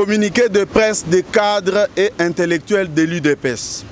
communiqué de presse des cadres et intellectuels de l'UDPS.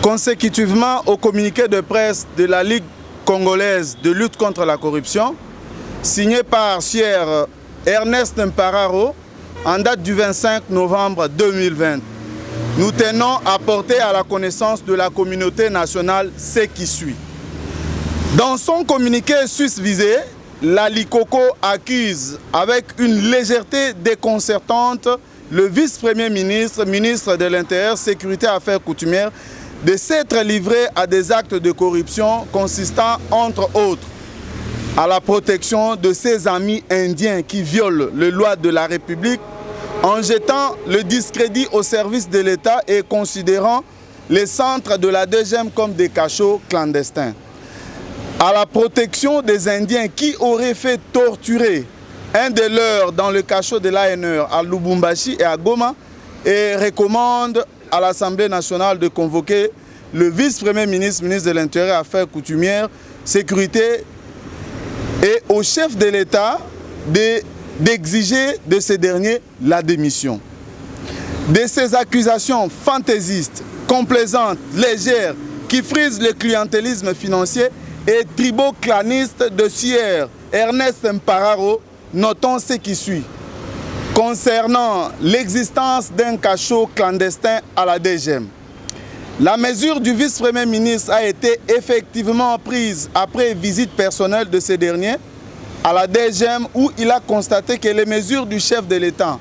Consécutivement au communiqué de presse de la Ligue congolaise de lutte contre la corruption, signé par Sieur Ernest Mpararo en date du 25 novembre 2020, nous tenons à porter à la connaissance de la communauté nationale ce qui suit. Dans son communiqué susvisé, la LICOCO accuse avec une légèreté déconcertante le vice-premier ministre, ministre de l'Intérieur, Sécurité et Affaires coutumières, de s'être livré à des actes de corruption consistant, entre autres, à la protection de ses amis indiens qui violent les lois de la République en jetant le discrédit au service de l'État et considérant les centres de la DGM comme des cachots clandestins. À la protection des Indiens qui auraient fait torturer un de leurs dans le cachot de l'ANR à Lubumbashi et à Goma et recommande à l'Assemblée nationale de convoquer le vice-premier ministre, ministre de l'Intérieur et Affaires coutumières, Sécurité et au chef de l'État d'exiger de ces derniers la démission. De ces accusations fantaisistes, complaisantes, légères, qui frisent le clientélisme financier et triboclaniste de Sieur Ernest Mpararo, notons ce qui suit. Concernant l'existence d'un cachot clandestin à la DGM, la mesure du vice-premier ministre a été effectivement prise après visite personnelle de ces derniers à la DGM où il a constaté que les mesures du chef de l'État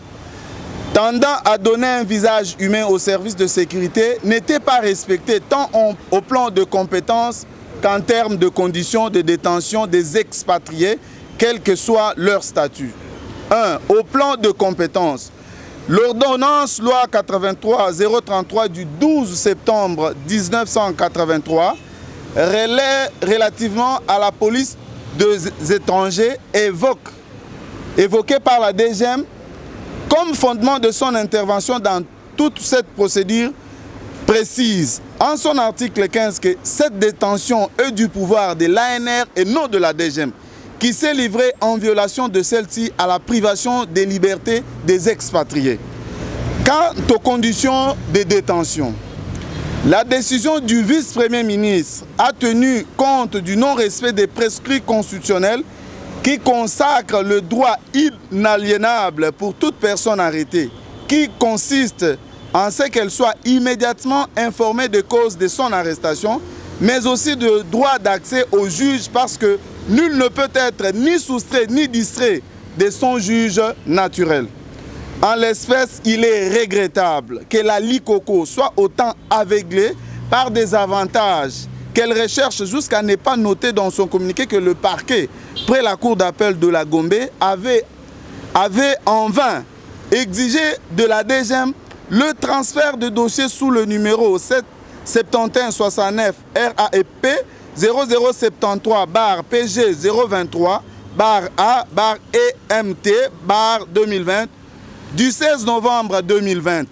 tendant à donner un visage humain au service de sécurité n'étaient pas respectées tant au plan de compétences qu'en termes de conditions de détention des expatriés, quel que soit leur statut. 1. Au plan de compétences, l'ordonnance loi 83-033 du 12 septembre 1983 relativement à la police des étrangers évoquée par la DGM comme fondement de son intervention dans toute cette procédure précise en son article 15 que cette détention est du pouvoir de l'ANR et non de la DGM, qui s'est livrée en violation de celle-ci à la privation des libertés des expatriés. Quant aux conditions de détention, la décision du vice-premier ministre a tenu compte du non-respect des prescrits constitutionnels qui consacrent le droit inaliénable pour toute personne arrêtée, qui consiste en ce qu'elle soit immédiatement informée des causes de son arrestation, mais aussi de droit d'accès au juge parce que nul ne peut être ni soustrait ni distrait de son juge naturel. En l'espèce, il est regrettable que la LICOCO soit autant aveuglée par des avantages qu'elle recherche jusqu'à ne pas noter dans son communiqué que le parquet, près la cour d'appel de la Gombe, avait en vain exigé de la DGM le transfert de dossiers sous le numéro 77169 RAEP 0073-PG 023-A-EMT-2020 du 16 novembre 2020,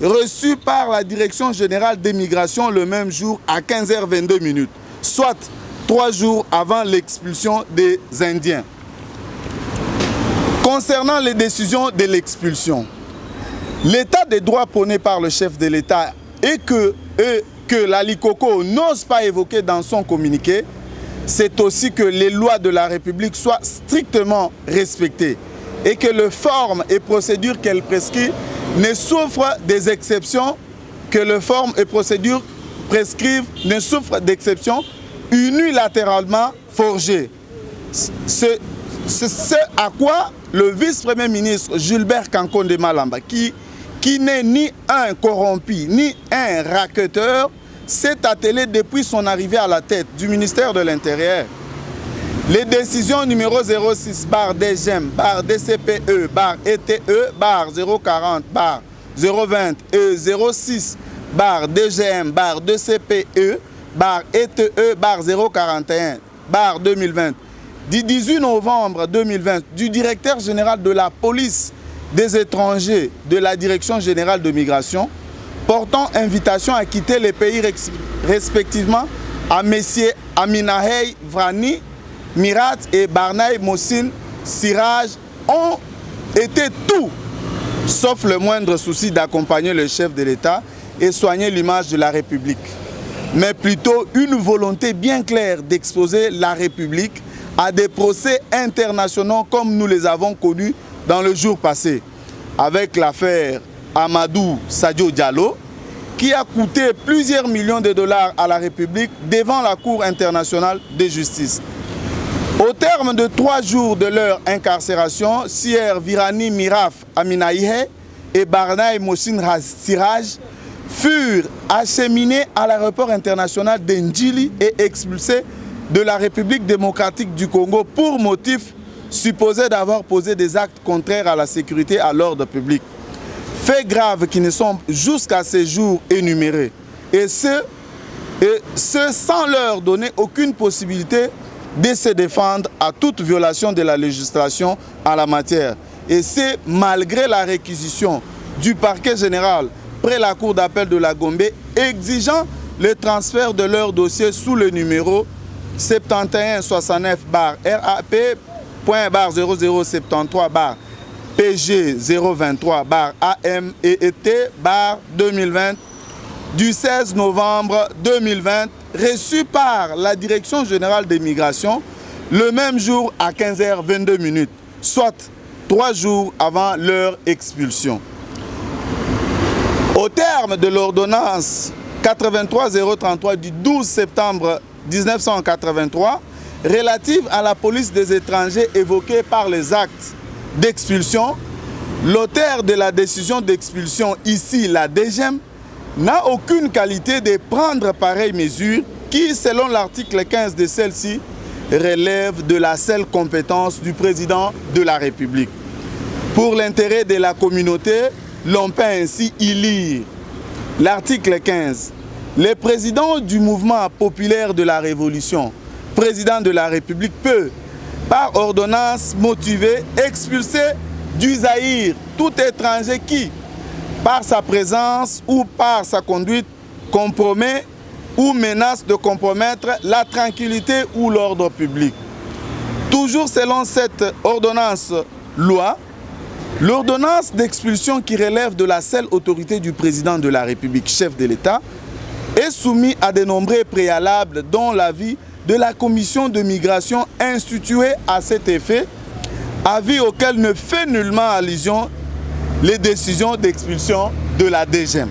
reçu par la Direction générale des migrations le même jour à 15h22, soit 3 jours avant l'expulsion des Indiens. Concernant les décisions de l'expulsion, l'état de droit prôné par le chef de l'État et que la LICOCO n'ose pas évoquer dans son communiqué, c'est aussi que les lois de la République soient strictement respectées et que les formes et procédures qu'elle prescrit ne souffrent des exceptions, que les formes et procédures prescrivent ne souffrent d'exceptions unilatéralement forgées. C'est ce à quoi le vice-premier ministre Gilbert Kankonde Malamba, qui n'est ni un corrompu, ni un racketeur, s'est attelé depuis son arrivée à la tête du ministère de l'Intérieur. Les décisions numéro 06-DGM-ETE-040-020 et 06-DGM-ETE-041 du 18 novembre 2020 du directeur général de la police des étrangers de la Direction générale de migration portant invitation à quitter les pays respectivement à messieurs Aminahay Vrani, Mirat et Barnaï Mossine Siraj ont été tous sauf le moindre souci d'accompagner le chef de l'État et soigner l'image de la République, mais plutôt une volonté bien claire d'exposer la République à des procès internationaux comme nous les avons connus dans le jour passé, avec l'affaire Amadou Sadio Diallo, qui a coûté plusieurs millions de dollars à la République devant la Cour internationale de justice. Au terme de 3 jours de leur incarcération, Sier Virani Miraf Aminaïhe et Barnaï Moussine Siraj furent acheminés à l'aéroport international d'Ndjili et expulsés de la République démocratique du Congo pour motif supposé d'avoir posé des actes contraires à la sécurité et à l'ordre public. Faits graves qui ne sont jusqu'à ce jour énumérés, et ce sans leur donner aucune possibilité de se défendre à toute violation de la législation en la matière. Et c'est malgré la réquisition du parquet général près la cour d'appel de la Gombe exigeant le transfert de leur dossier sous le numéro 7169-RAP.0073-PG 023-AM-ET-2020 du 16 novembre 2020, reçu par la Direction générale des migrations le même jour à 15h22, soit 3 jours avant leur expulsion. Au terme de l'ordonnance 83033 du 12 septembre 1983, relative à la police des étrangers évoquée par les actes d'expulsion, l'auteur de la décision d'expulsion, ici la DGM, n'a aucune qualité de prendre pareille mesure qui, selon l'article 15 de celle-ci, relève de la seule compétence du président de la République. Pour l'intérêt de la communauté, l'on peut ainsi y lire l'article 15. Le président du mouvement populaire de la Révolution, président de la République, peut, par ordonnance motivée, expulser du Zaïre tout étranger qui, par sa présence ou par sa conduite, compromet ou menace de compromettre la tranquillité ou l'ordre public. Toujours selon cette ordonnance-loi, l'ordonnance d'expulsion qui relève de la seule autorité du président de la République, chef de l'État, est soumise à de nombreux préalables dont l'avis de la commission de migration instituée à cet effet, avis auquel ne fait nullement allusion les décisions d'expulsion de la DGM.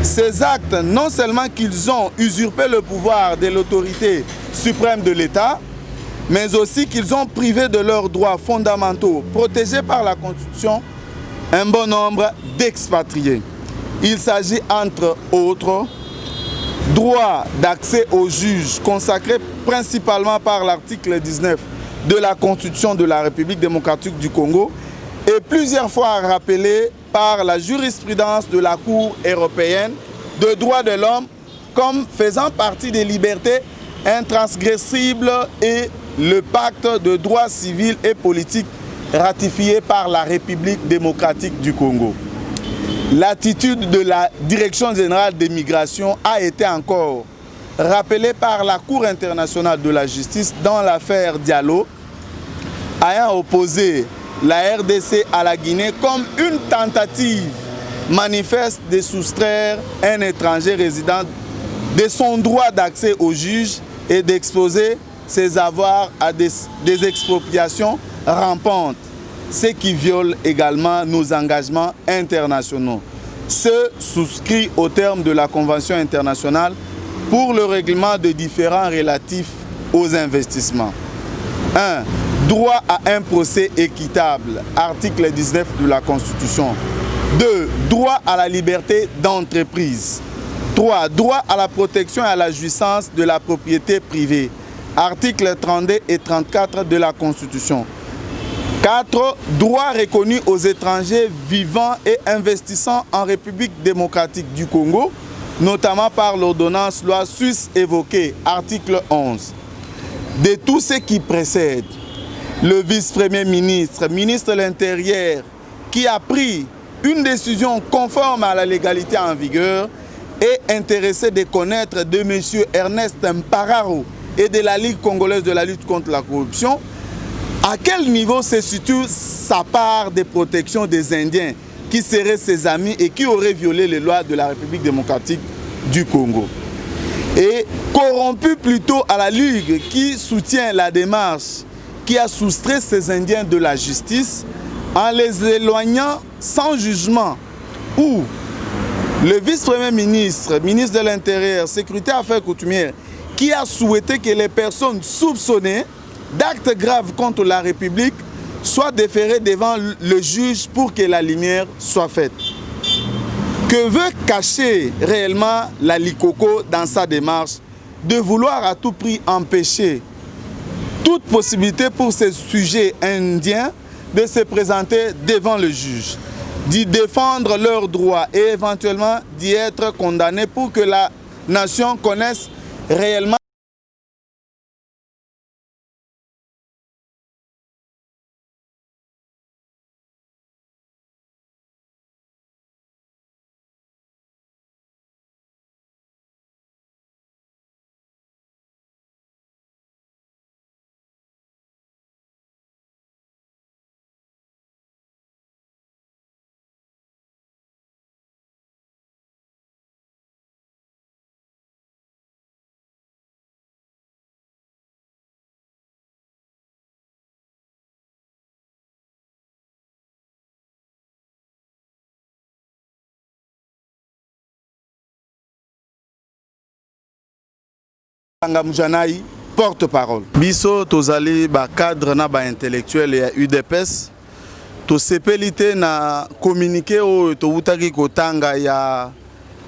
Ces actes, non seulement qu'ils ont usurpé le pouvoir de l'autorité suprême de l'État, mais aussi qu'ils ont privé de leurs droits fondamentaux protégés par la Constitution un bon nombre d'expatriés. Il s'agit entre autres droit d'accès aux juges consacré principalement par l'article 19 de la Constitution de la République démocratique du Congo et plusieurs fois rappelé par la jurisprudence de la Cour européenne de droits de l'homme comme faisant partie des libertés intransgressibles et le pacte de droits civils et politiques ratifié par la République démocratique du Congo. L'attitude de la Direction générale des migrations a été encore rappelée par la Cour internationale de la justice dans l'affaire Diallo, ayant opposé la RDC à la Guinée comme une tentative manifeste de soustraire un étranger résident de son droit d'accès aux juges et d'exposer ses avoirs à des expropriations rampantes, ce qui viole également nos engagements internationaux. Ce souscrit au terme de la Convention internationale pour le règlement de différends relatifs aux investissements. 1. Droit à un procès équitable, article 19 de la Constitution. 2. Droit à la liberté d'entreprise. 3. Droit à la protection et à la jouissance de la propriété privée, articles 32 et 34 de la Constitution. 4. Droit reconnu aux étrangers vivant et investissant en République démocratique du Congo, notamment par l'ordonnance loi suisse évoquée, article 11. De tout ce qui précède, le vice-premier ministre, ministre de l'Intérieur, qui a pris une décision conforme à la légalité en vigueur, est intéressé de connaître de M. Ernest Mpararo et de la Ligue congolaise de la lutte contre la corruption, à quel niveau se situe sa part de protection des Indiens qui seraient ses amis et qui auraient violé les lois de la République démocratique du Congo. Et corrompu plutôt à la Ligue qui soutient la démarche qui a soustrait ces Indiens de la justice en les éloignant sans jugement, ou le vice-premier ministre, ministre de l'Intérieur, sécurité affaires coutumières, qui a souhaité que les personnes soupçonnées d'actes graves contre la République soient déférées devant le juge pour que la lumière soit faite. Que veut cacher réellement la Likoko dans sa démarche de vouloir à tout prix empêcher toute possibilité pour ces sujets indiens de se présenter devant le juge, d'y défendre leurs droits et éventuellement d'y être condamnés pour que la nation connaisse réellement Mujanaï, porte-parole. Biso tozali ba cadre na ba intellectuel ya UDPS. To sepelite na communiqué o to utaki kotanga ya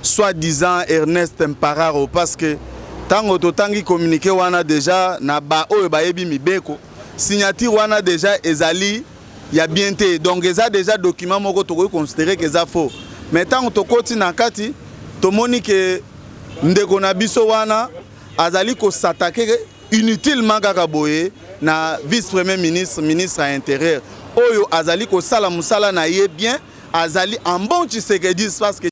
soi-disant Ernest Mpararo parce que tango to tangi communiqué wana déjà na ba oyo ba yebi mibeko signature wana déjà ezali ya bien te, donc eza déjà document moko to considérer que eza faux. Mais tango to koti na kati to moni que ndeko na biso wana azali ko s'attaquer inutilement kaka boye na vice-premier ministre, ministre à l'intérieur. Oyo azali ko sala musala na ye bien, azali en bon Tshisekedi parce que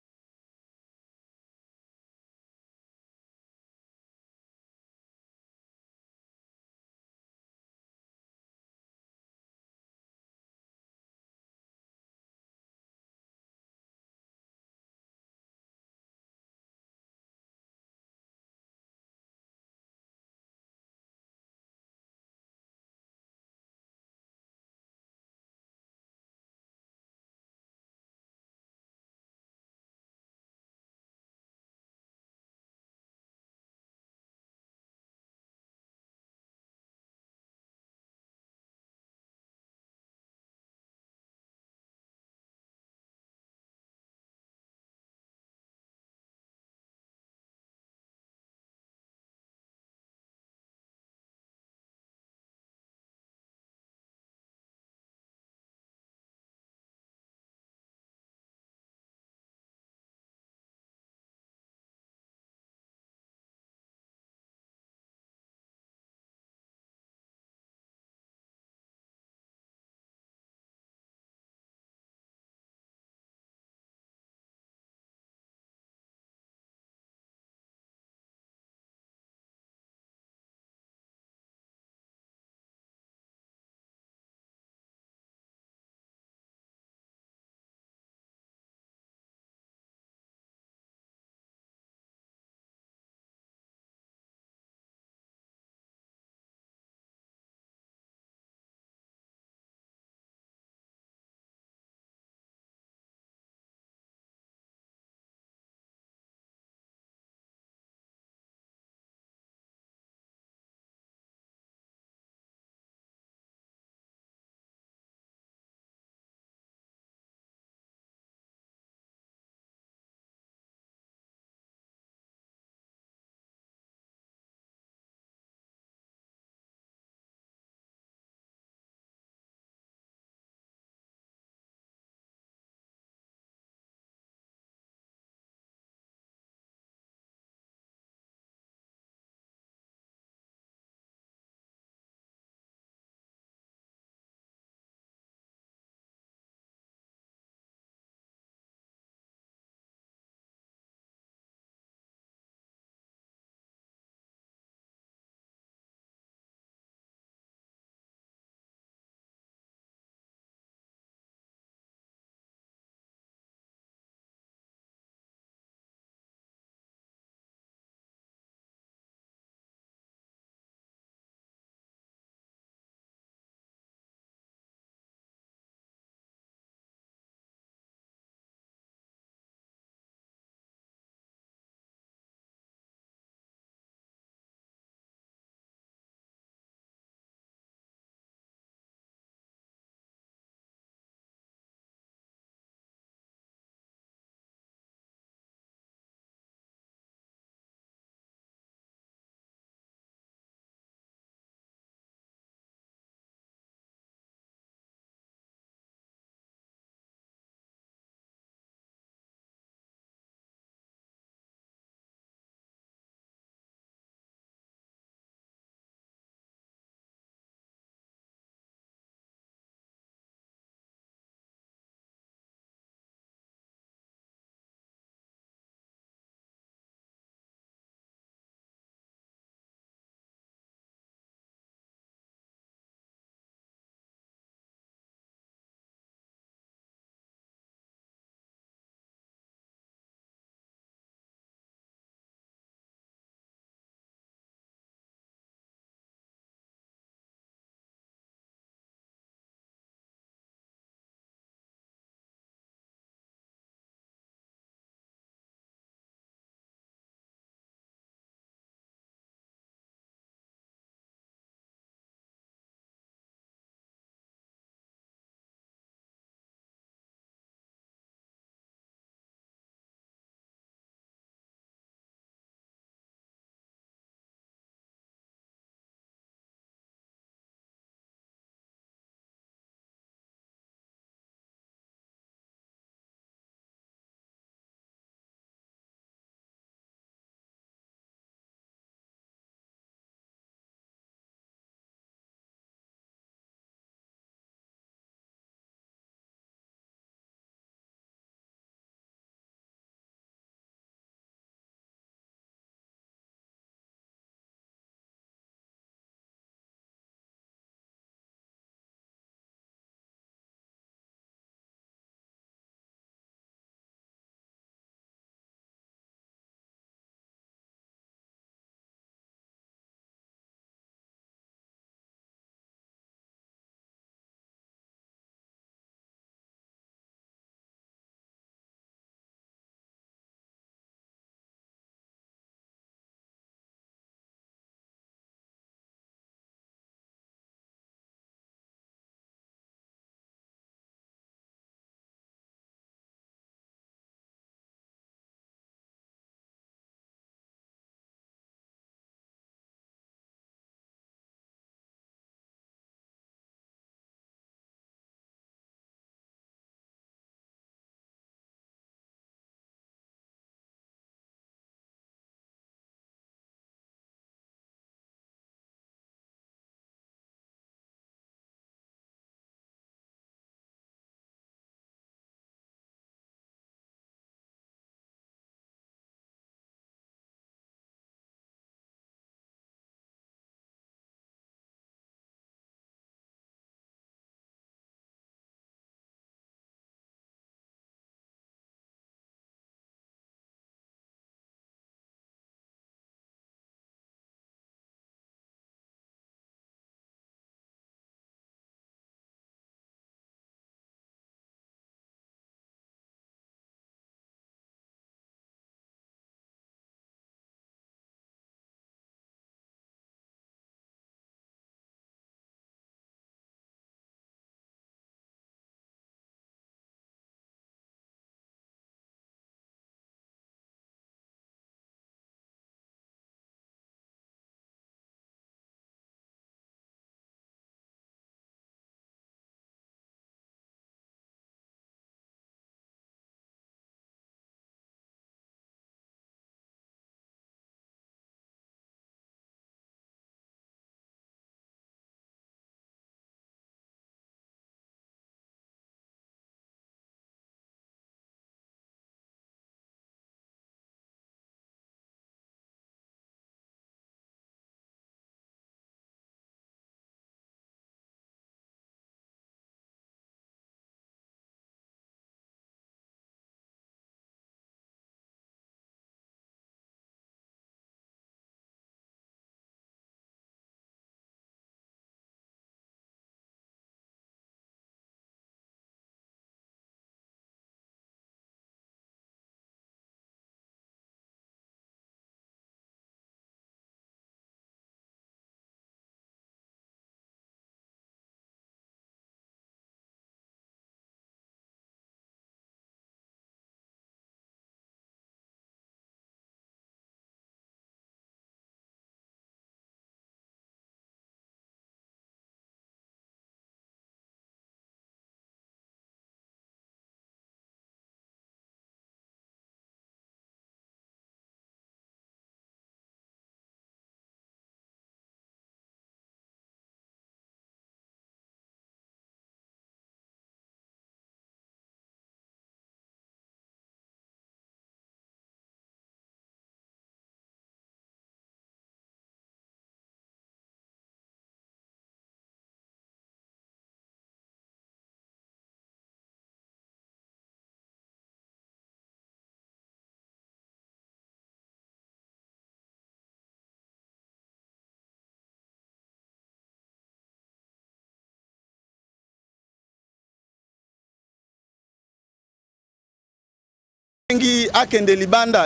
ngi akende libanda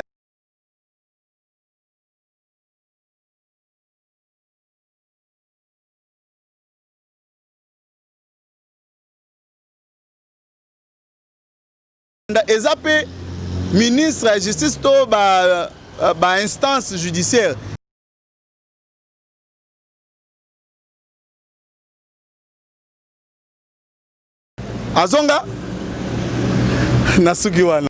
eza pe ministre ya justice to ba instance judiciaire azonga nasuki wana